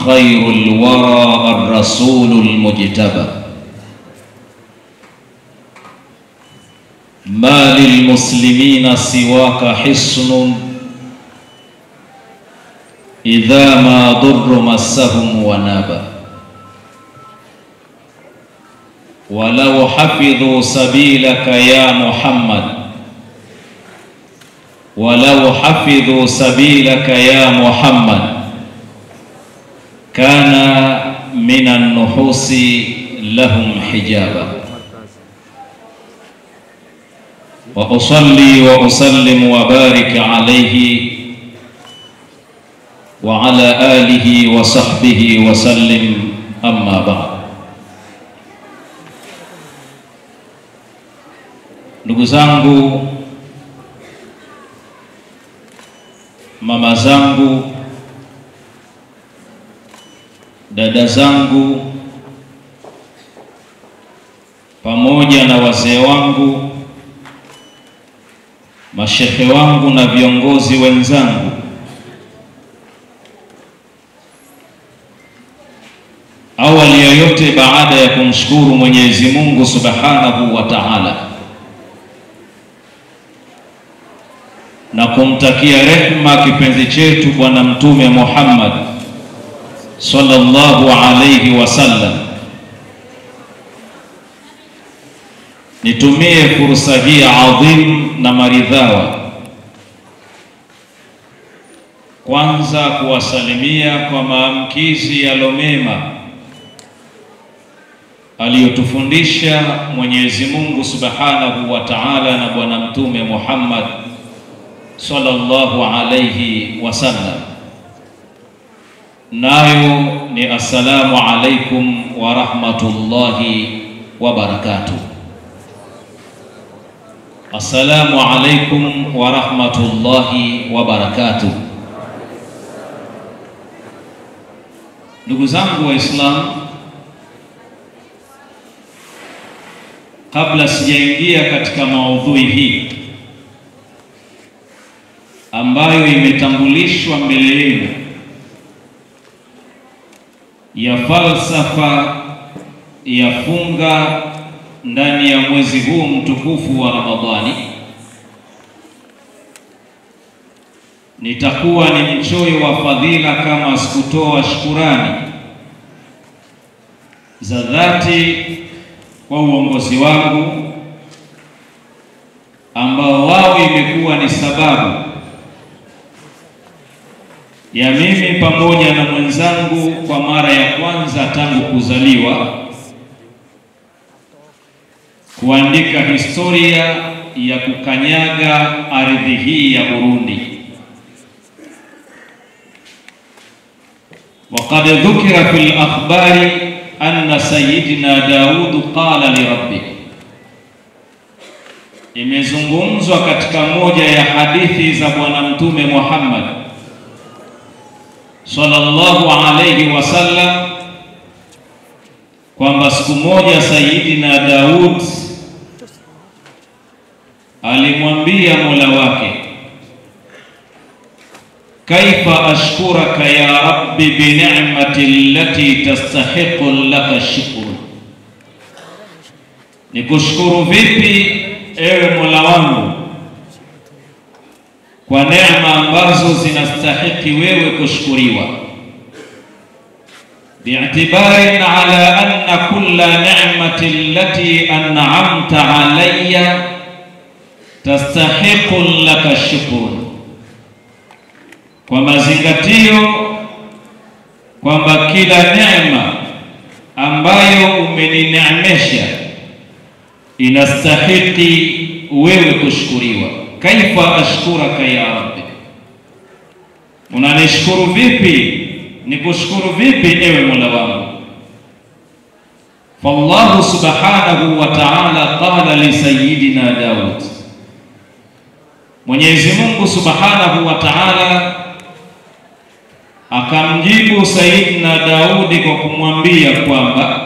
خير الورى الرسول المجتبى ما للمسلمين سواك حصن إذا ما ضر مسهم ونابا ولو حفظوا سبيلك يا محمد ولو حفظوا سبيلك يا محمد كان من النحوس لهم حجابا وأصلي وأسلم وبارك عليه وعلى آله وصحبه وسلم أما بعد. Ndugu zangu, mama zangu, dada zangu, pamoja na wazee wangu, mashehe wangu na viongozi wenzangu, awali ya yote, baada ya kumshukuru Mwenyezi Mungu Subhanahu wa Ta'ala na kumtakia rehema kipenzi chetu Bwana Mtume Muhammad sallallahu alayhi wasallam, nitumie fursa hii adhim na maridhawa kwanza kuwasalimia kwa maamkizi yalomema aliyotufundisha Mwenyezi Mungu Subhanahu wa Ta'ala na Bwana Mtume Muhammad sallallahu alayhi wasallam, nayo ni assalamu alaikum wa rahmatullahi wa barakatuh. Assalamu alaikum wa rahmatullahi wa barakatuh. Ndugu zangu Waislamu, kabla sijaingia katika maudhui hii ambayo imetambulishwa mbele yenu ya falsafa ya funga ndani ya mwezi huu mtukufu wa Ramadhani, nitakuwa ni mchoyo wa fadhila kama sikutoa shukurani za dhati kwa uongozi wangu ambao wao imekuwa ni sababu ya mimi pamoja na mwenzangu kwa mara ya kwanza tangu kuzaliwa kuandika historia ya kukanyaga ardhi hii ya Burundi. وقد ذكر في الأخبار أن سيدنا داود قال لربه, imezungumzwa katika moja ya hadithi za Bwana Mtume Muhammad sallallahu alayhi wasallam kwamba siku moja Sayyidina Daud alimwambia Mola wake, kaifa ashkuraka ya rabbi bi ni'mati allati tastahiqu laka shukr, nikushukuru vipi ewe Mola wangu kwa neema ambazo zinastahiki wewe kushukuriwa, bi'tibarin ala anna kulla ni'mati allati an'amta alayya tastahiqu laka shukr, kwa mazingatio kwamba kila neema ambayo umenineemesha inastahiki wewe kushukuriwa. Kaifa ashkuraka ya rabbi, unanishukuru vipi, nikushukuru vipi ewe Mola wangu? Fallahu subhanahu wa ta'ala qala li sayyidina Daud, Mwenyezi Mungu subhanahu wa ta'ala akamjibu Sayyidina Daudi kwa kumwambia kwamba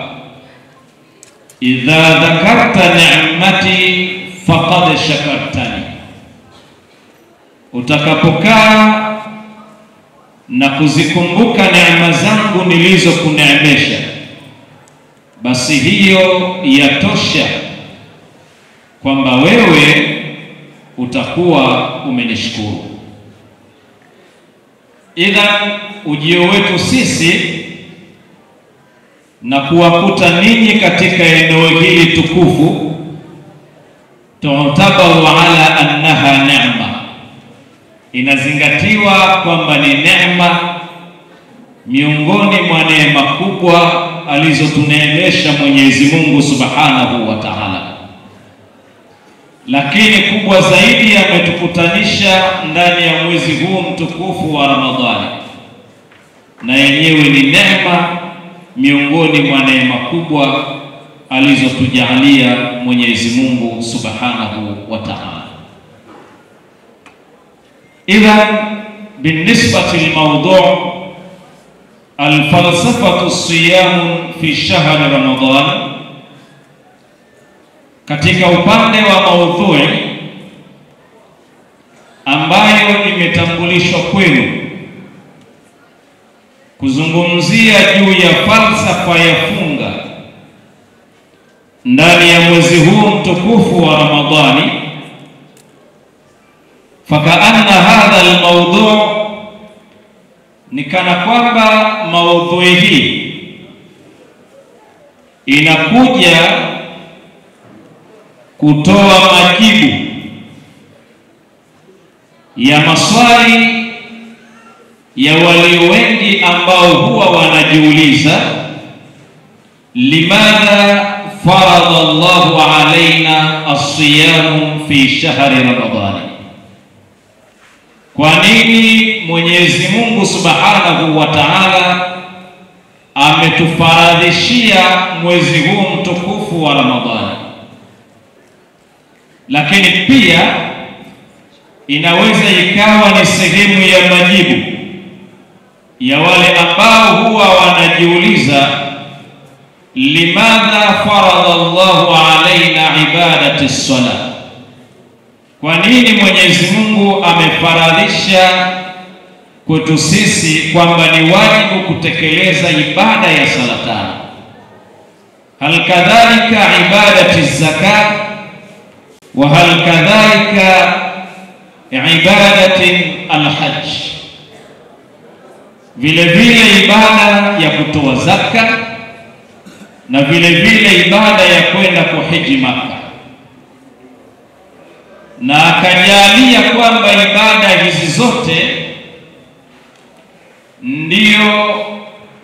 idha dhakarta ni'mati faqad shakartani, utakapokaa na kuzikumbuka neema zangu nilizokuneemesha, basi hiyo yatosha kwamba wewe utakuwa umenishukuru. Idhan ujio wetu sisi na kuwakuta ninyi katika eneo hili tukufu tu'tabaru ala annaha neema, inazingatiwa kwamba ni neema miongoni mwa neema kubwa alizotuneemesha Mwenyezi Mungu Subhanahu wa Ta'ala. Lakini kubwa zaidi, ametukutanisha ndani ya mwezi huu mtukufu wa Ramadhani, na yenyewe ni neema miongoni mwa neema kubwa alizotujalia Mwenyezi Mungu Subhanahu wa Ta'ala. Idhan binisbati lilmawdu' alfalsafatu siyam fi shahri Ramadhan, katika upande wa maudhui ambayo imetambulishwa kwenu kuzungumzia juu ya falsafa ya funga ndani ya mwezi huu mtukufu wa Ramadhani, fakaanna hadha almawdu' ni kana kwamba maudhui hii inakuja kutoa majibu ya maswali ya walio wengi ambao huwa wanajiuliza, limadha farada Allahu alaina as-siyam fi shahri Ramadhani, kwa nini Mwenyezi Mungu Subhanahu wa Ta'ala ametufaradhishia mwezi huu mtukufu wa Ramadhani? Lakini pia inaweza ikawa ni sehemu ya majibu ya wale ambao huwa wanajiuliza, limadha farada Allahu alaina ibadati as-salah, kwa nini Mwenyezi Mungu amefaradhisha kwetu sisi kwamba ni wajibu kutekeleza ibada ya sala tano? Hal kadhalika ibadati zakat, wa hal kadhalika ibadati al-hajj, vile vile ibada ya kutoa zaka na vile vile ibada ya kwenda kuhiji Maka. Na akajalia kwamba ibada hizi zote ndio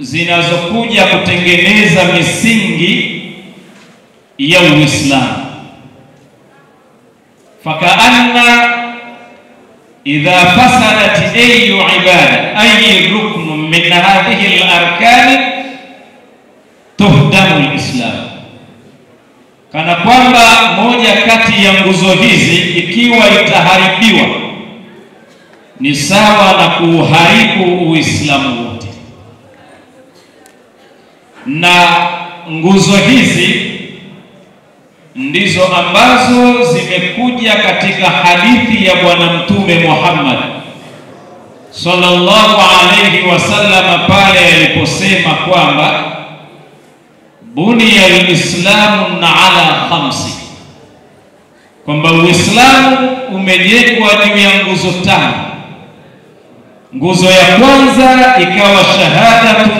zinazokuja kutengeneza misingi ya Uislamu. Fakaanna idha fasadat ayu ibada ay rukn min hadhihi al-arkan tuhdamu al-islam, kana kwamba moja kati ya nguzo hizi ikiwa itaharibiwa ni sawa na kuharibu Uislamu wote. Na nguzo hizi ndizo ambazo zimekuja katika hadithi ya Bwana Mtume Muhammad sallallahu alayhi wasallam pale aliposema kwamba buniya al-islamu ala khamsi, kwamba Uislamu umejengwa juu ya nguzo tano. Nguzo ya kwanza ikawa shahadatu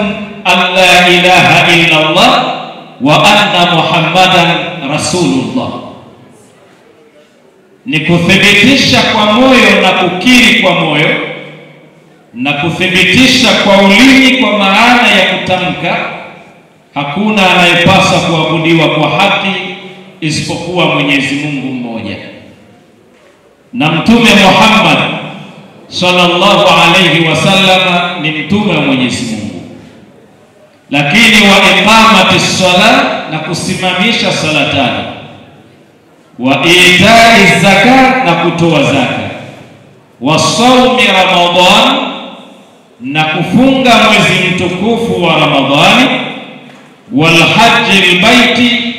an la ilaha illa Allah wa anna Muhammadan rasulullah, ni kuthibitisha kwa moyo na kukiri kwa moyo na kuthibitisha kwa ulimi, kwa maana ya kutamka hakuna anayepaswa kuabudiwa kwa haki isipokuwa Mwenyezi Mungu mmoja, na Mtume Muhammad sallallahu alayhi wasallam ni mtume wa Mwenyezi Mungu. Lakini wa iqamati sala, na kusimamisha sala tano, wa itai zakat, na kutoa zaka, wa saumi Ramadhan, na kufunga mwezi mtukufu wa Ramadhani, wal hajji albayti,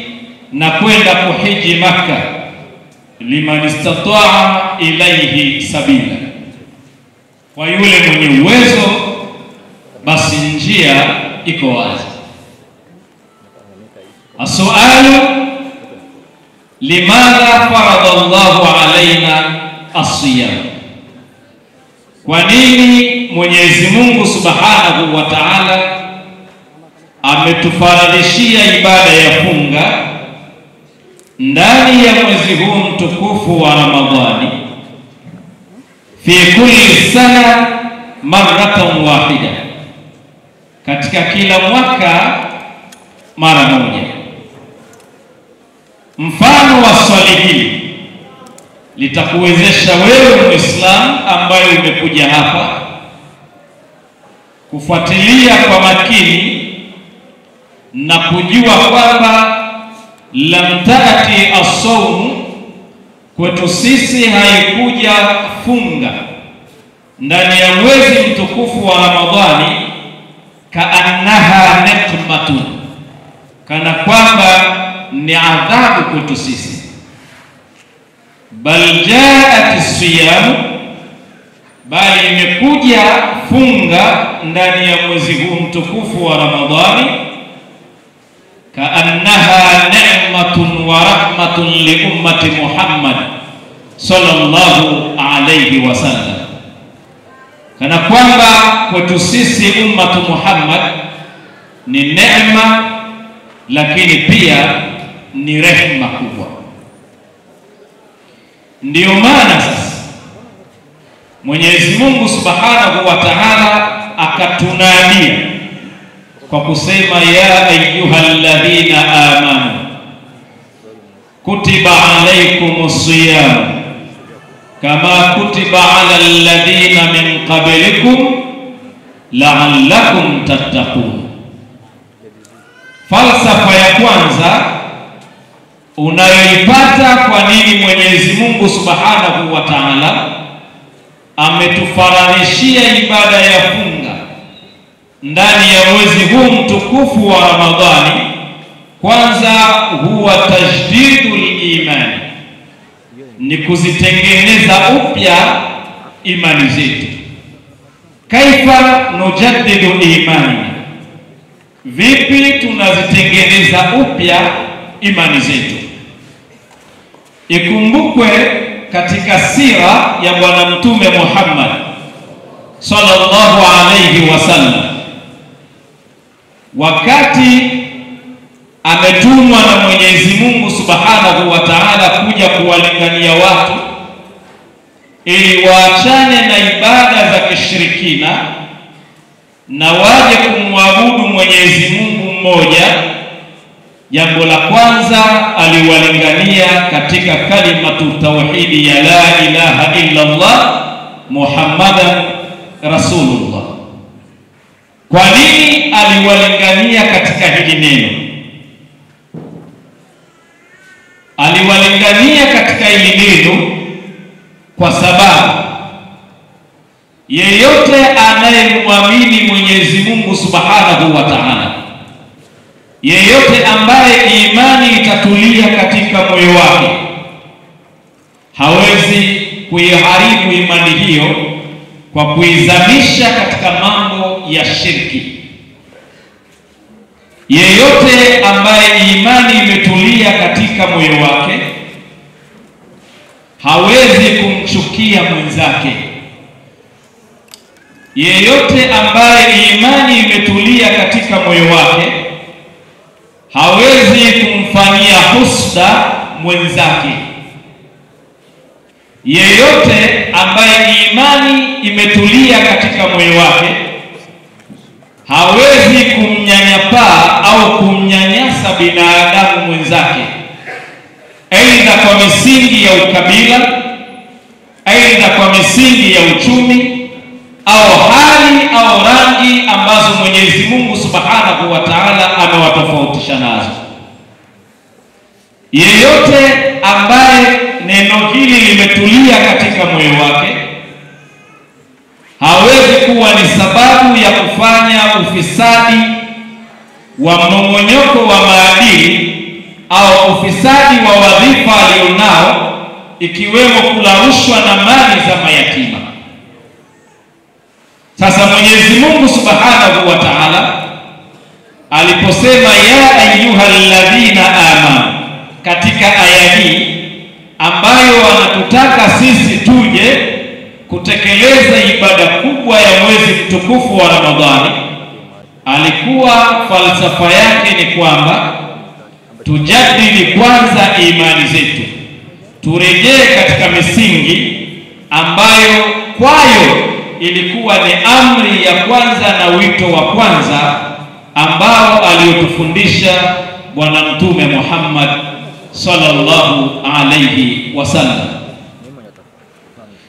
na kwenda kuhiji Makka, liman istata'a ilayhi sabila, kwa yule mwenye uwezo basi njia iko wazi. As-su'alu limadha farada Allahu alaina as-siyam, kwa nini Mwenyezi Mungu Subhanahu wa Ta'ala ametufaradhishia ibada ya funga ndani ya mwezi huu mtukufu wa Ramadhani, fi kulli sana marratan wahida, katika kila mwaka mara moja. Mfano wa swali hili litakuwezesha wewe Muislamu ambaye umekuja hapa kufuatilia kwa makini na kujua kwamba lam taati as-sawm, kwetu sisi haikuja funga ndani ya mwezi mtukufu wa Ramadhani kaannaha nikmatun, kana kwamba ni adhabu kwetu sisi. Bal jaat as-siyam, bali imekuja funga ndani ya mwezi huu mtukufu wa Ramadhani kaannaha ni'matun wa rahmatun li ummati Muhammad sallallahu alayhi wasallam, kana kwamba kwetu sisi ummatu Muhammad ni neema, lakini pia ni rehema kubwa. Ndiyo maana sasa Mwenyezi Mungu Subhanahu wa Ta'ala akatunadia kwa kusema, ya ayyuhalladhina amanu kutiba alaykumus siyam kama kutiba ala alladhina min qablikum la'allakum tattaqun. Falsafa ya kwanza unayoipata kwa nini Mwenyezi Mungu Subhanahu wa Ta'ala ametufaradhishia ibada ya funga ndani ya mwezi huu mtukufu wa Ramadhani, kwanza huwa tajdidul imani, ni kuzitengeneza upya imani zetu. Kaifa nujaddidu imani, vipi tunazitengeneza upya imani zetu? Ikumbukwe katika sira ya Bwana Mtume Muhammad sallallahu alayhi wasallam, wakati ametumwa na Mwenyezi Mungu Subhanahu wa Ta'ala kuja kuwalingania watu ili waachane na ibada za kishirikina na waje kumwabudu Mwenyezi Mungu mmoja, jambo la kwanza aliwalingania katika kalimatu tauhidi ya la ilaha illa Allah Muhammadan Rasulullah. Kwa nini aliwalingania katika hili neno? Aliwalingania katika hili neno kwa sababu yeyote anayemwamini Mwenyezi Mungu Subhanahu wa Ta'ala, yeyote ambaye imani itatulia katika moyo wake, hawezi kuiharibu imani hiyo kwa kuizamisha katika mambo ya shirki. Yeyote ambaye imani imetulia katika moyo wake hawezi kumchukia mwenzake. Yeyote ambaye imani imetulia katika moyo wake hawezi kumfanyia husda mwenzake. Yeyote ambaye imani imetulia katika moyo wake hawezi kumnyanyapaa au kumnyanyasa binadamu mwenzake, aidha kwa misingi ya ukabila, aidha kwa misingi ya uchumi au hali au rangi ambazo Mwenyezi Mungu Subhanahu wa Ta'ala amewatofautisha nazo. Yeyote ambaye neno hili limetulia katika moyo wake hawezi kuwa ni sababu ya kufanya ufisadi wa mmomonyoko wa maadili au ufisadi wa wadhifa alionao, ikiwemo kula rushwa na mali za mayatima. Sasa Mwenyezi Mungu Subhanahu wa Ta'ala aliposema ya ayyuhalladhina amanu, katika aya hii ambayo wanatutaka sisi tuje kutekeleza ibada kubwa ya mwezi mtukufu wa Ramadhani, alikuwa falsafa yake ni kwamba tujadili kwanza imani zetu, turejee katika misingi ambayo kwayo ilikuwa ni amri ya kwanza na wito wa kwanza ambao aliotufundisha Bwana Mtume Muhammad sallallahu alayhi wasallam.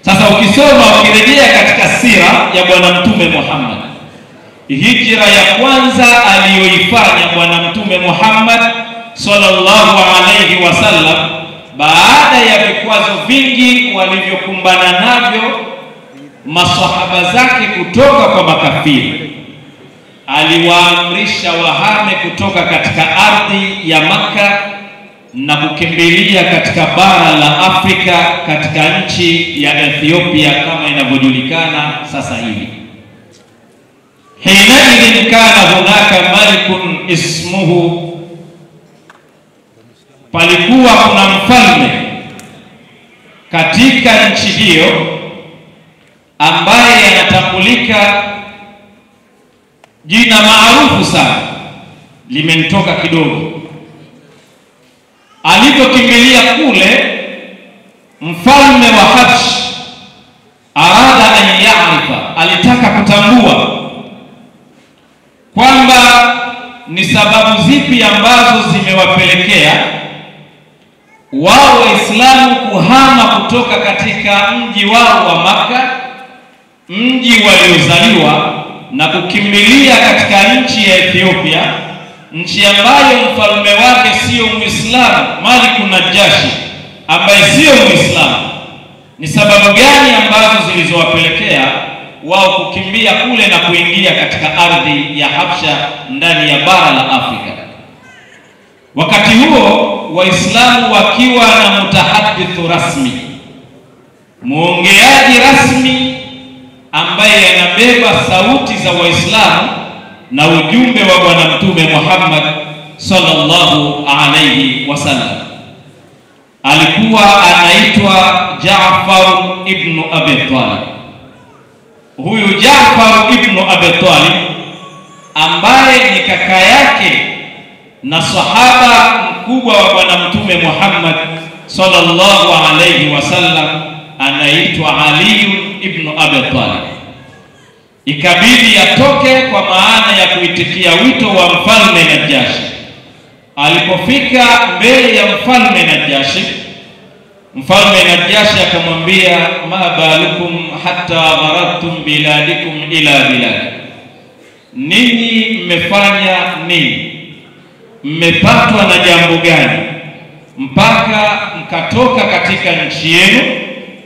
Sasa ukirejea katika sira ya Bwana Mtume Muhammad, hijra ya kwanza aliyoifanya Bwana Mtume Muhammad sallallahu alayhi wasallam, baada ya vikwazo vingi walivyokumbana navyo maswahaba zake kutoka kwa makafiri, aliwaamrisha wahame kutoka katika ardhi ya Makka na kukimbilia katika bara la Afrika, katika nchi ya Ethiopia kama inavyojulikana sasa hivi. Hinaidhin kana hunaka malikun ismuhu, palikuwa kuna mfalme katika nchi hiyo ambaye anatambulika jina maarufu sana, limenitoka kidogo. Alipokimbilia kule, mfalme wa Habsh arada an yaarifa, alitaka kutambua kwamba ni sababu zipi ambazo zimewapelekea wao Waislamu kuhama kutoka katika mji wao wa Makka, mji waliozaliwa, na kukimbilia katika nchi ya Ethiopia, nchi ambayo mfalme wake sio Muislamu, Malik Najashi ambaye sio Muislamu. Ni sababu gani ambazo zilizowapelekea wao kukimbia kule na kuingia katika ardhi ya Habsha ndani ya bara la Afrika? Wakati huo Waislamu wakiwa na mutahaddithu rasmi, muongeaji rasmi ambaye anabeba sauti za Waislamu na ujumbe wa Bwana Mtume Muhammad sallallahu alayhi wasallam. Alikuwa anaitwa Jaafar ibn Abi Talib. Huyu Jaafar ibn Abi Talib ambaye ni kaka yake na sahaba mkubwa wa Bwana Mtume Muhammad sallallahu alayhi wasallam, anaitwa Ali ibn Abi Talib. Ikabidi atoke kwa maana ya kuitikia wito wa mfalme Najashi. Alipofika mbele ya mfalme Najashi, mfalme Najashi akamwambia, ma balukum hatta maradtum biladikum ila bilad, ninyi mmefanya nini? Mmepatwa na jambo gani mpaka mkatoka katika nchi yenu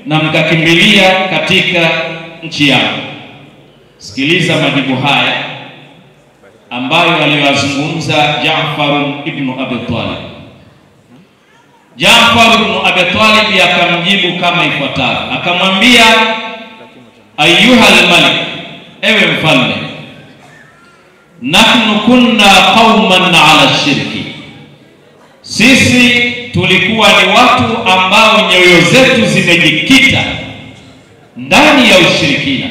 na mkakimbilia katika nchi yao? Sikiliza majibu haya ambayo aliyozungumza Jaafar ibn Abi Talib. Jaafar ibn Abi Talib akamjibu kama ifuatavyo, akamwambia, ayuha al-malik, ewe mfalme, nahnu kunna qauman ala shirki, sisi tulikuwa ni watu ambao nyoyo zetu zimejikita ndani ya ushirikina.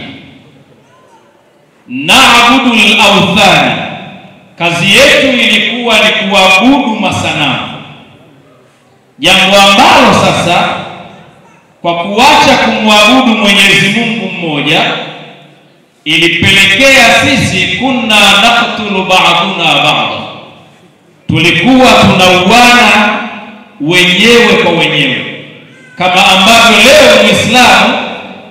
Naabudu al-awthani, kazi yetu ilikuwa ni kuabudu masanamu, jambo ambalo sasa kwa kuacha kumwabudu Mwenyezi Mungu mmoja ilipelekea sisi kunna naqtulu ba'duna ba'd, tulikuwa tunauana wenyewe kwa wenyewe, kama ambavyo leo Muislamu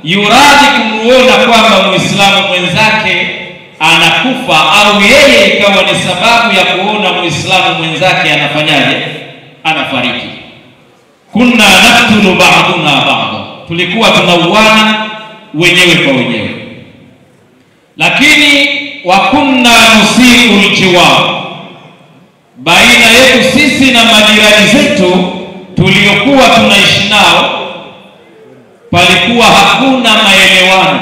yuradi kumuona kwamba Muislamu mwenzake anakufa, au yeye ikawa ni sababu ya kuona Muislamu mwenzake anafanyaje, anafariki. Kunna naqtulu ba'duna ba'd, tulikuwa tunauana wenyewe kwa wenyewe. Lakini wa kunna nusiul jiwar, baina yetu sisi na majirani zetu tuliokuwa tunaishi nao palikuwa hakuna maelewano,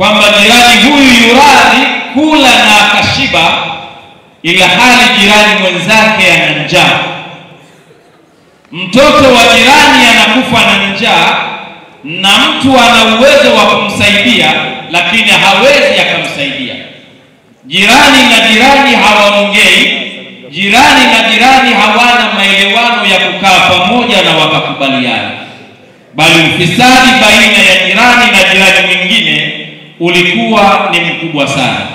kwamba jirani huyu yuradhi kula na akashiba, ila hali jirani mwenzake ana njaa. Mtoto wa jirani anakufa na njaa na mtu ana uwezo wa kumsaidia lakini hawezi akamsaidia. Jirani na jirani hawaongei, jirani na jirani hawana maelewano ya kukaa pamoja na wakakubaliana, bali ufisadi baina ya jirani na jirani mwingine ulikuwa ni mkubwa sana.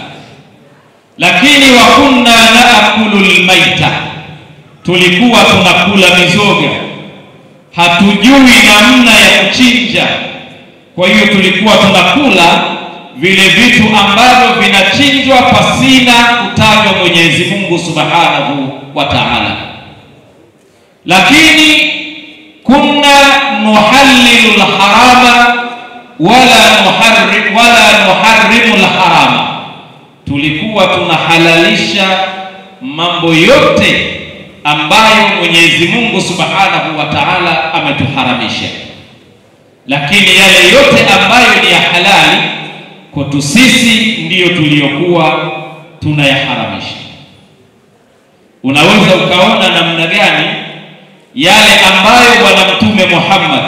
Lakini wa kunna naakulu almaita, tulikuwa tunakula mizoga, hatujui namna ya kuchinja. Kwa hiyo tulikuwa tunakula vile vitu ambavyo vinachinjwa pasina kutajwa Mwenyezi Mungu Subhanahu wa Ta'ala. Lakini kunna nuhallilu alharama wala nuharrimu alharama, tulikuwa tunahalalisha mambo yote ambayo Mwenyezi Mungu Subhanahu wa Ta'ala ametuharamisha, lakini yale yote ambayo ni ya halali kwetu sisi ndiyo tuliyokuwa tunayaharamisha. Unaweza ukaona namna gani yale ambayo Bwana Mtume Muhammad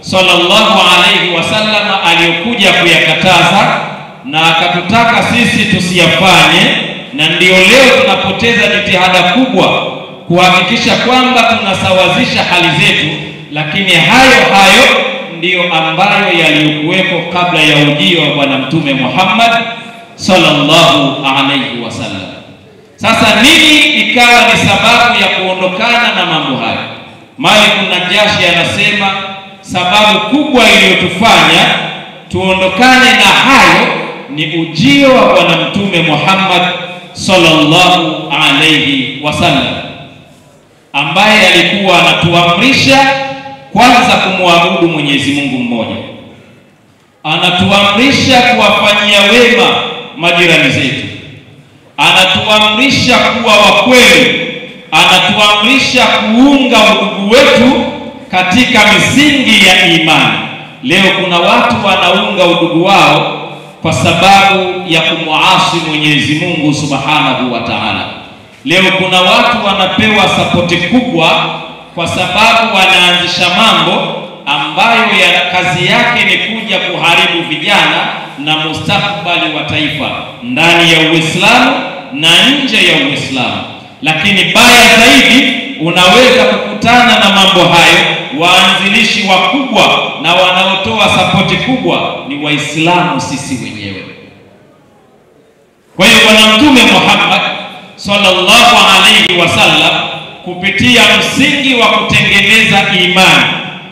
sallallahu alayhi wasallam aliyokuja kuyakataza na akatutaka sisi tusiyafanye, na ndiyo leo tunapoteza jitihada kubwa kuhakikisha kwamba tunasawazisha hali zetu, lakini hayo ndiyo ambayo yaliyokuwepo kabla ya ujio wa Bwana Mtume Muhammad sallallahu alayhi wasallam. Sasa nini ikawa ni sababu ya kuondokana na mambo hayo? Malik Najashi anasema sababu kubwa iliyotufanya tuondokane na hayo ni ujio wa Bwana Mtume Muhammad sallallahu alayhi wasallam, ambaye alikuwa anatuamrisha kwanza kumwabudu Mwenyezi Mungu mmoja, anatuamrisha kuwafanyia wema majirani zetu, anatuamrisha kuwa wakweli, anatuamrisha kuunga udugu wetu katika misingi ya imani. Leo kuna watu wanaunga udugu wao kwa sababu ya kumuasi Mwenyezi Mungu Subhanahu wa Ta'ala. Leo kuna watu wanapewa sapoti kubwa kwa sababu wanaanzisha mambo ambayo ya kazi yake ni kuja kuharibu vijana na mustakbali wa taifa ndani ya Uislamu na nje ya Uislamu. Lakini baya zaidi, unaweza kukutana na mambo hayo, waanzilishi wakubwa na wanaotoa sapoti kubwa ni Waislamu sisi wenyewe. Kwa hiyo Bwana Mtume Muhammad sallallahu alayhi wasallam kupitia msingi wa kutengeneza imani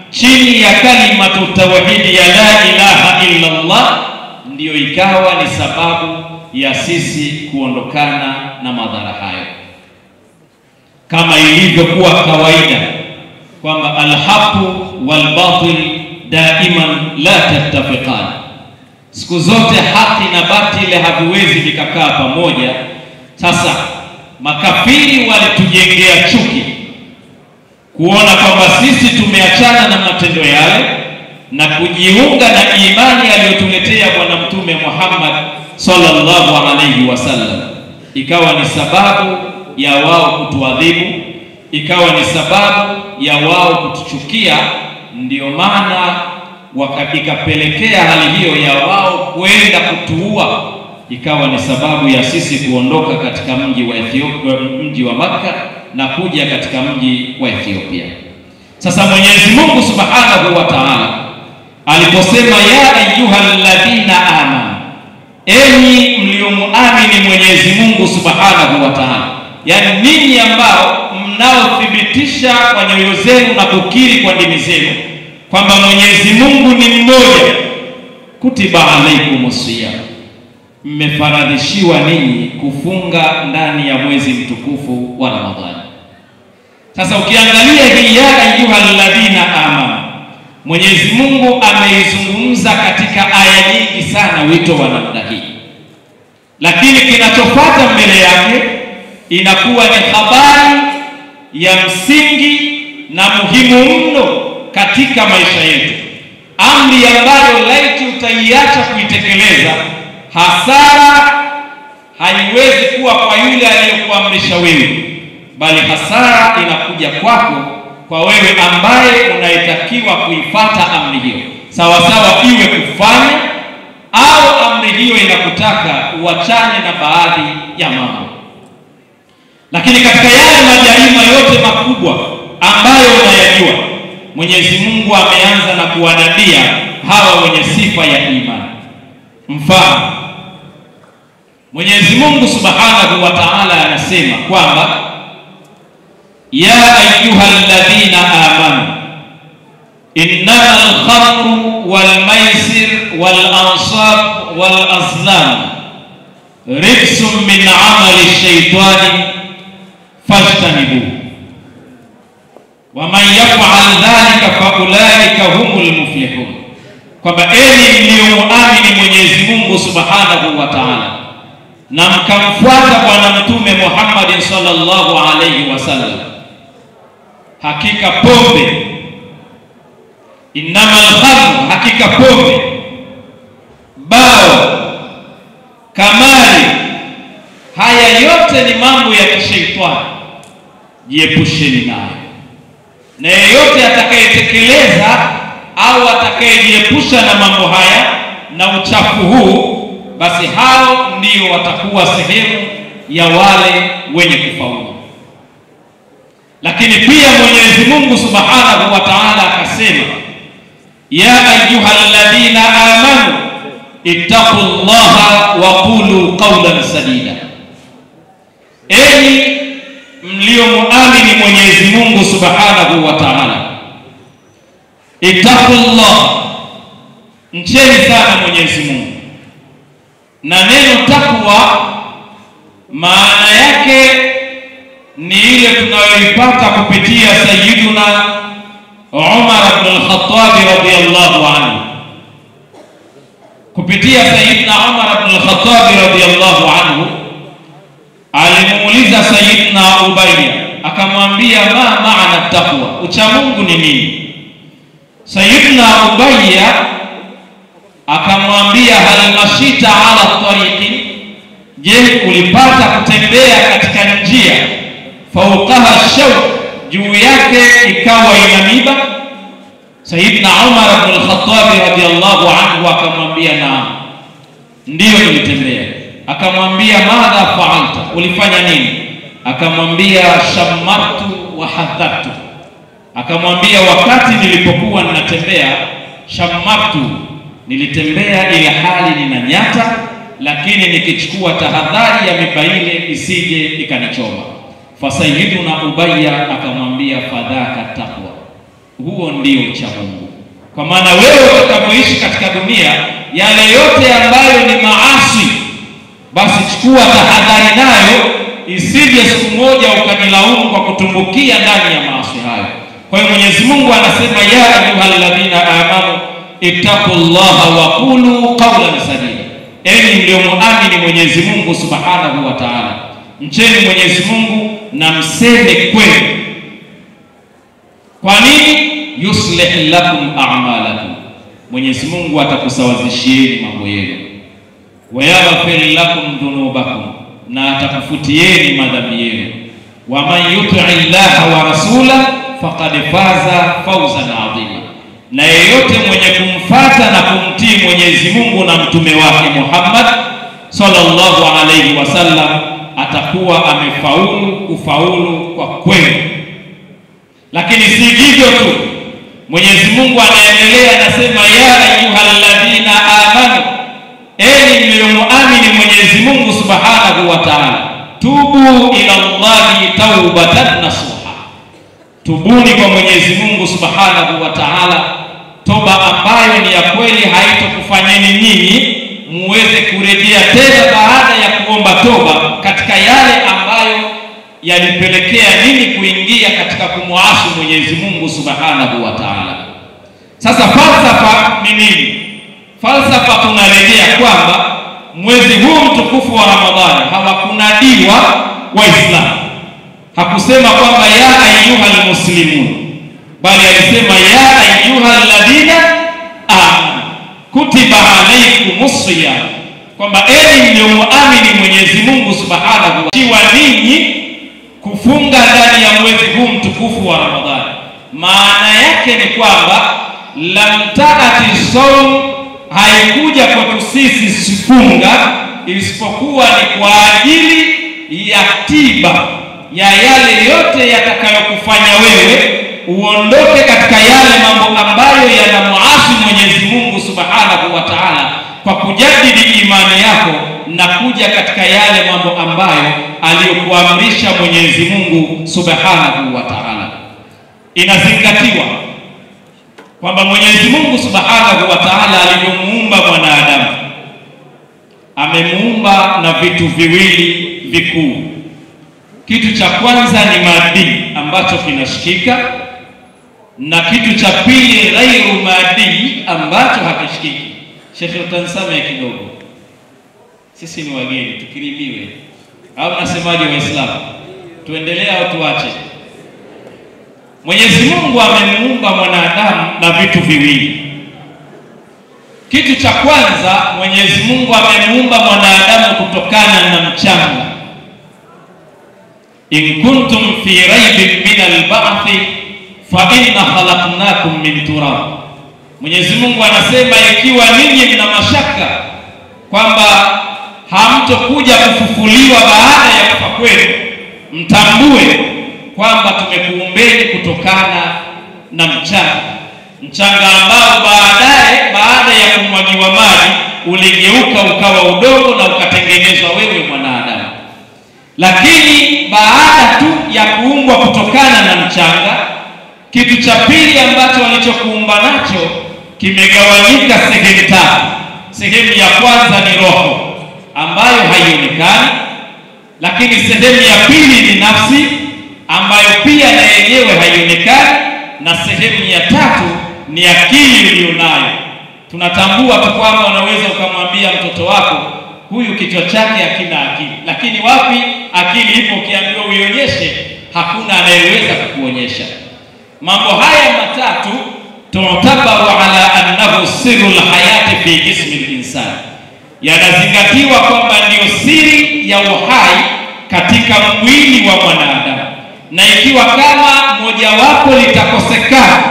chini ya kalimatu tauhidi ya la ilaha illa Allah, ndiyo ikawa ni sababu ya sisi kuondokana na madhara hayo. Kama ilivyokuwa kawaida kwamba alhaqu walbatil daiman la tattafiqan, siku zote haki na batili haviwezi vikakaa pamoja. Sasa makafiri walitujengea chuki, kuona kwamba sisi tumeachana na matendo yale na kujiunga na imani aliyotuletea Bwana Mtume Muhammad sallallahu alayhi wasallam, ikawa ni sababu ya wao kutuadhibu, ikawa ni sababu ya wao kutuchukia. Ndiyo maana ikapelekea hali hiyo ya wao kwenda kutuua, ikawa ni sababu ya sisi kuondoka katika mji wa Ethiopia, mji wa Makka, na kuja katika mji wa Ethiopia. Sasa Mwenyezi Mungu Subhanahu wa Ta'ala aliposema ya ayyuhalladhina amanu, enyi mliomuamini Mwenyezi Mungu Subhanahu wa Ta'ala, yani ninyi ambao mnaothibitisha kwa nyoyo zenu na kukiri kwa ndimi zenu kwamba Mwenyezi Mungu ni mmoja, kutiba alaikumus siyam, mmefaradhishiwa ninyi kufunga ndani ya mwezi mtukufu wa Ramadhani. Sasa ukiangalia hii ya ayyuhalladhina amanu, Mwenyezi Mungu ameizungumza katika aya nyingi sana wito wa namna hii, lakini kinachofuata mbele yake inakuwa ni habari ya msingi na muhimu mno katika maisha yetu, amri ambayo laiti ukaiacha kuitekeleza, hasara haiwezi kuwa kwa yule aliyekuamrisha wewe, bali hasara inakuja kwako, kwa wewe ambaye unaitakiwa kuifuata amri hiyo, sawa sawa iwe kufanya au amri hiyo inakutaka uachane na baadhi ya mambo. Lakini katika yale majarima yote makubwa ambayo unayajua, Mwenyezi Mungu ameanza na kuwanadia hawa wenye sifa ya imani. Mfano, Mwenyezi Mungu Subhanahu wa Ta'ala anasema kwamba ya ayyuhalladhina amanu innamal khamru wal maisir wal ansab wal azlam rijsun min amali shaitani fajtanibuhu wa man yaf'al dhalika fa ulaika humul muflihun. Kwamba enyi mlioamini Mwenyezi Mungu Subhanahu wa Ta'ala na mkamfuata Bwana Mtume Muhammad sallallahu alayhi wasallam, hakika pombe, innamal khamr, hakika pombe, bao, kamari, haya yote ni mambo ya kishaitani, jiepusheni nayo. Na yeyote atakayetekeleza au atakayejiepusha na mambo haya na uchafu huu, basi hao ndio watakuwa sehemu ya wale wenye kufaulu. Lakini pia Mwenyezi Mungu Subhanahu wa Ta'ala akasema ya ayyuhalladhina amanu ittaqullaha wa qulu qawlan sadida, enyi mliomuamini Mwenyezi Mungu Subhanahu wa Ta'ala, ittaqullah, mcheni sana Mwenyezi Mungu. Na neno takwa maana yake ni ile tunayoipata kupitia Sayyiduna Umar ibn al-Khattab radiyallahu anhu. Kupitia Sayyidina Umar ibn al-Khattab radiyallahu anhu, alimuuliza Sayyidina Ubayya, akamwambia ma maana takwa, ucha Mungu ni nini? Sayyidina Ubayya akamwambia hal mashita ala tariqi, je, ulipata kutembea katika njia, fauqaha shawq, juu yake ikawa ina miba? Sayyidina Umar ibn al-Khattab radiyallahu anhu akamwambia naam, ndio nilitembea. Akamwambia madha fa'alta, ulifanya nini? Akamwambia shamartu wa hadattu, akamwambia wakati nilipokuwa ninatembea, shamartu, nilitembea ila hali ninanyata, lakini nikichukua tahadhari ya miba ile isije ikanichoma. Fa Sayyiduna Ubayya akamwambia fadhaka taqwa, huo ndio cha Mungu. Kwa maana wewe utakapoishi katika dunia, yale yote ambayo ni maasi, basi chukua tahadhari nayo, isije siku moja ukajilaumu kwa kutumbukia ndani ya maasi hayo. Kwa hiyo Mwenyezi Mungu anasema ya ayyuhalladhina amanu ittaqullaha wa qulu qawlan sadida, enyi mliomuamini Mwenyezi Mungu Subhanahu wa Ta'ala, mcheni Mwenyezi Mungu na mseme kweli. Kwa nini? Yuslih lakum a'malakum, Mwenyezi Mungu atakusawazishieni mambo yenu, wa yaghfir lakum dhunubakum, na atakufutieni madhambi yenu, wa man yuti'i Allaha wa rasulahu faqad faza fawzan 'azima, na yeyote mwenye kumfuata na kumtii Mwenyezi Mungu na mtume wake Muhammad sallallahu alayhi wasallam atakuwa amefaulu kufaulu kwa kweli. Lakini si hivyo tu, Mwenyezi Mungu anaendelea anasema ya ayyuhalladhina amanu, enyi mliomuamini Mwenyezi Mungu Subhanahu wa Ta'ala, tubu ila Allahi taubatan nasuha, tubuni kwa Mwenyezi Mungu Subhanahu wa Ta'ala toba ambayo ni ya kweli, haitokufanyeni nyinyi muweze kurejea tena baada ya kuomba toba katika yale ambayo yalipelekea nini kuingia katika kumuasi Mwenyezi Mungu Subhanahu wa Ta'ala. Sasa falsafa ni nini? Falsafa tunarejea kwamba mwezi huu mtukufu wa Ramadhani hawakunadiwa Waislamu. Hakusema kwamba ya ayyuhal muslimun, bali alisema ya ayyuhal ladina amanu. kutiba alaykumus siyam, kwamba enyi mlioamini Mwenyezi Mungu Subhanahu wa Ta'ala, ninyi kufunga ndani ya mwezi huu mtukufu wa Ramadhani. Maana yake ni kwamba lam taati saum, haikuja kwetu sisi sifunga isipokuwa ni kwa ajili ya tiba ya yale yote yatakayokufanya wewe uondoke katika yale mambo ambayo yanamuasi Mwenyezi Mungu Subhanahu wa Ta'ala, kwa kujadili imani yako na kuja katika yale mambo ambayo aliyokuamrisha Mwenyezi Mungu Subhanahu wa Ta'ala. Inazingatiwa kwamba Mwenyezi Mungu Subhanahu wa Ta'ala alivyomuumba mwanadamu, amemuumba na vitu viwili vikuu. Kitu cha kwanza ni madini ambacho kinashikika, na kitu cha pili ghairu madini ambacho hakishikiki. Sheikh, utanisame kidogo, sisi ni wageni, tukirimiwe au nasemaje Waislamu? Tuendelee au tuache? Mwenyezi Mungu amemuumba mwanadamu na vitu viwili. Kitu cha kwanza, Mwenyezi Mungu amemuumba mwanadamu kutokana na mchanga. In kuntum fi raibin min al-ba'thi fa inna khalaqnakum min turab. Mwenyezi Mungu anasema ikiwa ninyi mna mashaka kwamba hamtokuja kufufuliwa baada ya kufa kwenu, mtambue kwamba tumekuumbeni kutokana na mchanga ambao baada ya kumwagiwa maji uligeuka ukawa udongo na ukatengenezwa wewe mwanadamu. Lakini baada tu ya kuumbwa kutokana na mchanga, kitu cha pili ambacho alichokuumba nacho kimegawanyika sehemu tatu. Sehemu ya kwanza ni roho ambayo haionekani, lakini sehemu ya pili ni nafsi ambayo pia na yenyewe haionekani, na sehemu ya tatu ni akili ulionayo. Tunatambua tu kwamba unaweza ukamwambia mtoto wako huyu kichwa chake hakina akili, lakini wapi akili ipo? Ukiambiwa uionyeshe, hakuna anayeweza kukuonyesha. Mambo haya matatu tutabaru ala annahu sirrul hayati fi jismi al-insan, yanazingatiwa kwamba ndio siri ya uhai katika mwili wa mwanadamu, na ikiwa kama mojawapo litakosekana,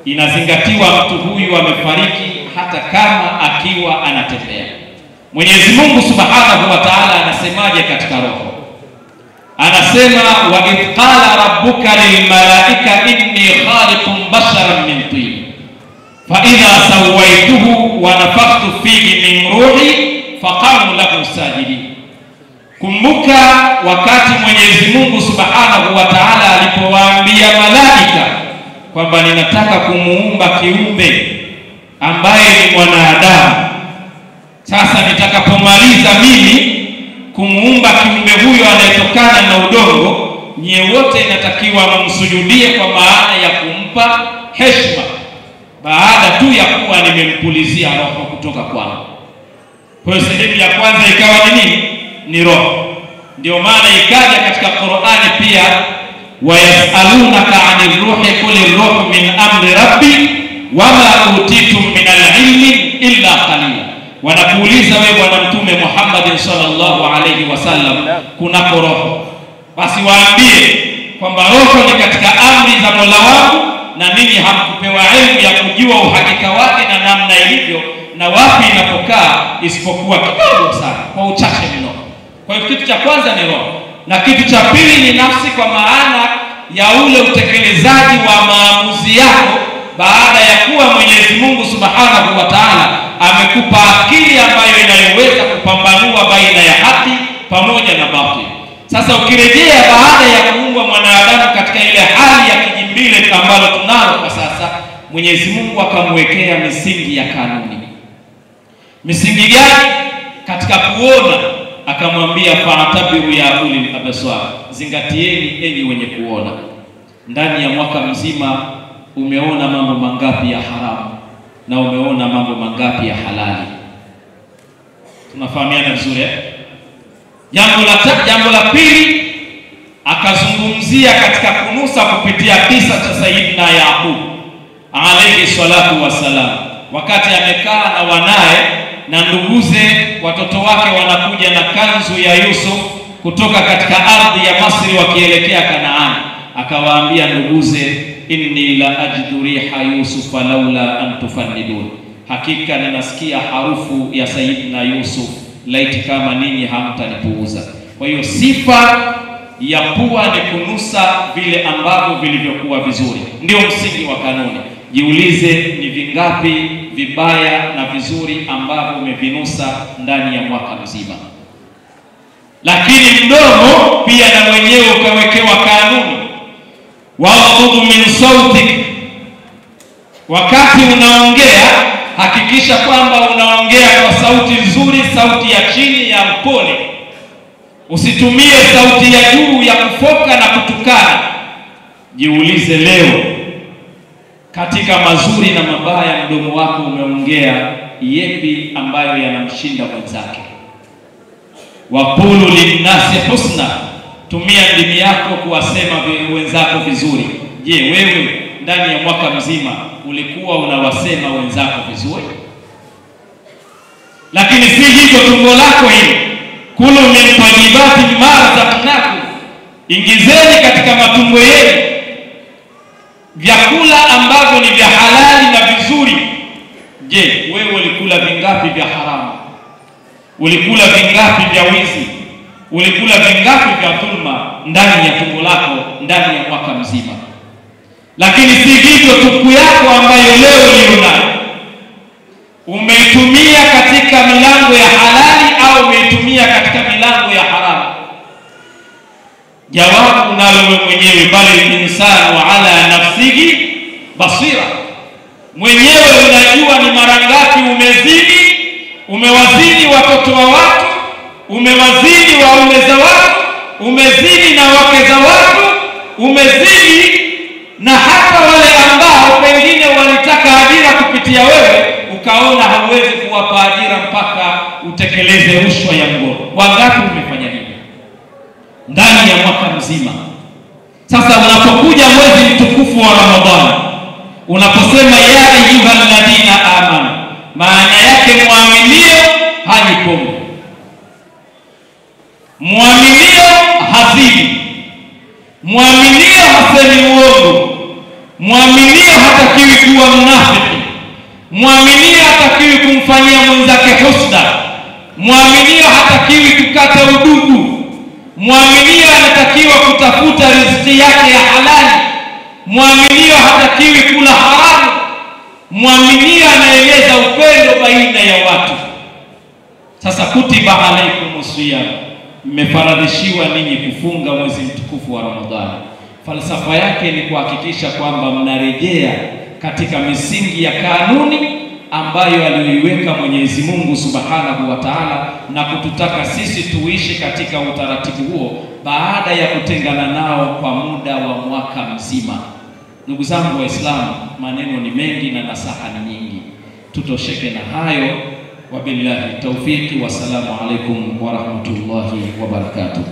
inazingatiwa mtu huyu amefariki hata kama akiwa anatembea. Mwenyezi Mungu Subhanahu wa Ta'ala anasemaje katika roho? Anasema wa idh qala rabbuka lil malaika inni khaliqun basharan min tin fa idha sawaituhu wa nafakhtu fihi min ruhi faqamu lahu sajidin. Kumbuka wakati Mwenyezi Mungu Subhanahu wa Ta'ala alipowaambia malaika kwamba ninataka kumuumba kiumbe ambaye ni mwanadamu. Sasa nitakapomaliza mimi kumuumba kiumbe huyo anayetokana na udongo, nyie wote inatakiwa mumsujudie kwa maana ya kumpa heshima, baada tu ya kuwa nimempulizia roho kutoka kwangu. Kwa hiyo sehemu ya kwanza ikawa ni nini? Ni roho. Ndio maana ikaja katika Qur'ani pia, wa yasalunaka 'anil ruhi qul ruhu min amri rabbi wama utitum min al-ilmi illa qalila. Wanakuuliza wewe Bwana Mtume Muhammad sallallahu alayhi wasallam kunako roho, basi waambie kwamba roho ni katika amri za Mola wangu, na ninyi hamkupewa elimu ya kujua uhakika wake na namna ilivyo na wapi inapokaa, isipokuwa kidogo sana, kwa uchache mno. Kwa hiyo kitu cha kwanza ni roho, na kitu cha pili ni nafsi, kwa maana ya ule utekelezaji wa maamuzi yako baada ya kuwa Mwenyezi Mungu Subhanahu wa Ta'ala amekupa akili ambayo inayoweza kupambanua baina ya haki pamoja na batili. Sasa ukirejea baada ya kuumbwa mwanadamu katika ile hali ya kijimbile ambalo tunalo kwa sasa, Mwenyezi Mungu akamwekea misingi ya kanuni. Misingi gani? Katika kuona akamwambia fa'tabiru ya ulil absar, zingatieni enyi wenye kuona. Ndani ya mwaka mzima umeona mambo mangapi ya haramu na umeona mambo mangapi ya halali? Tunafahamiana vizuri. Jambo la pili akazungumzia katika kunusa kupitia kisa cha Sayyidina Yaqub alayhi salatu wasalam, wakati amekaa na wanaye na nduguze, watoto wake wanakuja na kanzu ya Yusuf kutoka katika ardhi ya Masri wakielekea Kanaani, akawaambia nduguze, inni la ajidu riha Yusuf laula an tufannidun, hakika ninasikia harufu ya Sayyidina Yusuf, laiti kama ninyi hamtanipuuza. Kwa hiyo sifa ya pua ni kunusa vile ambavyo vilivyokuwa vizuri, ndio msingi wa kanuni. Jiulize, ni vingapi vibaya na vizuri ambavyo umevinusa ndani ya mwaka mzima? Lakini mdomo pia na wenyewe ukawekewa kanuni, wa'dhud min sautik, wakati unaongea hakikisha kwamba unaongea kwa sauti nzuri, sauti ya chini ya upole. Usitumie sauti ya juu ya kufoka na kutukana. Jiulize leo, katika mazuri na mabaya mdomo wako umeongea yepi ambayo yanamshinda mwenzake? Waqulu linnasi husna, tumia ndimi yako kuwasema wenzako vizuri. Je, wewe ndani ya mwaka mzima ulikuwa unawasema wenzako vizuri? Lakini si hivyo tumbo lako hili, kulu min tayyibati ma razaqnakum, ingizeni katika matumbo yenu vyakula ambavyo ni vya halali na vizuri. Je, wewe ulikula vingapi vya haramu? Ulikula vingapi vya wizi? Ulikula vingapi vya dhulma ndani ya tumbo lako ndani ya mwaka mzima? Lakini si hivyo tupu yako ambayo leo ulionayo, umeitumia katika milango ya halali au umeitumia katika milango ya haramu? Jawabu nalo wewe mwenyewe, bali insanu ala nafsihi basira. Mwenyewe unajua ni mara ngapi umezidi, umewazidi watoto wa watu, umewazidi waume za watu, umezidi na wake za watu, umezidi na hata wale ambao pengine walitaka ajira kupitia wewe, ukaona hauwezi kuwapa ajira mpaka utekeleze rushwa ya ngono. Wangapi umefanya hivyo ndani ya mwaka mzima? Sasa unapokuja mwezi mtukufu wa Ramadhani, unaposema ya ayyuhalladhina amanu, maana yake mwaminio haji pombe, mwaminio hazini, mwaminio hasemi uongo, mwaminio hatakiwi kuwa mnafiki, mwaminio hatakiwi kumfanyia mwenzake husda, mwaminio hatakiwi kukata udugu, mwaminio anatakiwa kutafuta riziki yake ya halali, mwaminio hatakiwi kula haramu, mwaminio anaeleza upendo baina ya watu. Sasa kutiba alaikumus siyam, mmefaradhishiwa ninyi kufunga mwezi mtukufu wa Ramadhani. Falsafa yake ni kuhakikisha kwamba mnarejea katika misingi ya kanuni ambayo aliyoiweka Mwenyezi Mungu Subhanahu wa Ta'ala, na kututaka sisi tuishi katika utaratibu huo baada ya kutengana nao kwa muda wa mwaka mzima. Ndugu zangu Waislamu, maneno ni mengi na nasaha ni nyingi, tutosheke na hayo. Wabillahi tawfiki, wassalamu alaikum wa rahmatullahi wa barakatuh.